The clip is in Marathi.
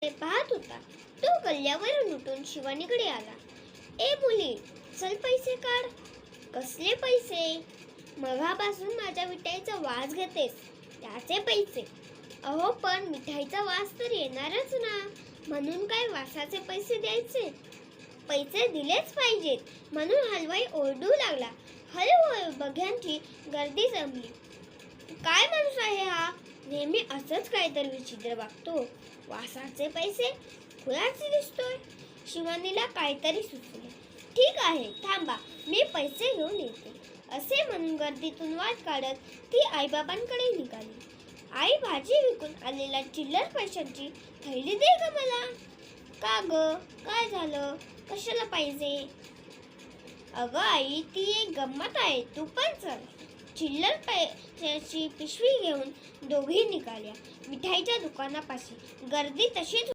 पाहत होता. तो गल्ल्यावरून उठून शिवानीकडे आला. ए मुली, चल पैसे काढ. कसले पैसे? मगापासून माझ्या मिठाईचा वास घेतेस त्याचे पैसे. अहो पण मिठाईचा वास तर येणारच ना, म्हणून काय वासाचे पैसे द्यायचे? पैसे दिलेच पाहिजेत म्हणून हलवाई ओरडू लागला. हळूहळू बघ्यांची गर्दी जमली. काय माणूस आहे हा? नेहमी असंच काहीतरी विचित्र वागतो. वासाचे पैसे? खुळाच दिसतोय. शिवानीला काहीतरी सुचले. ठीक आहे, थांबा, मी पैसे घेऊन येते, असे म्हणून गर्दीतून वाट काढत ती आईबाबांकडे निघाली. आई, भाजी विकून आलेल्या चिल्लर पैशांची थैली दे ग मला. का ग, काय झालं? कशाला पाहिजे? अगं आई, ती एक गंमत आहे, तू पण चल. चिल्लर पैशाची पिशवी घेऊन दोघी निघाल्या. मिठाईच्या दुकानापाशी गर्दी तशीच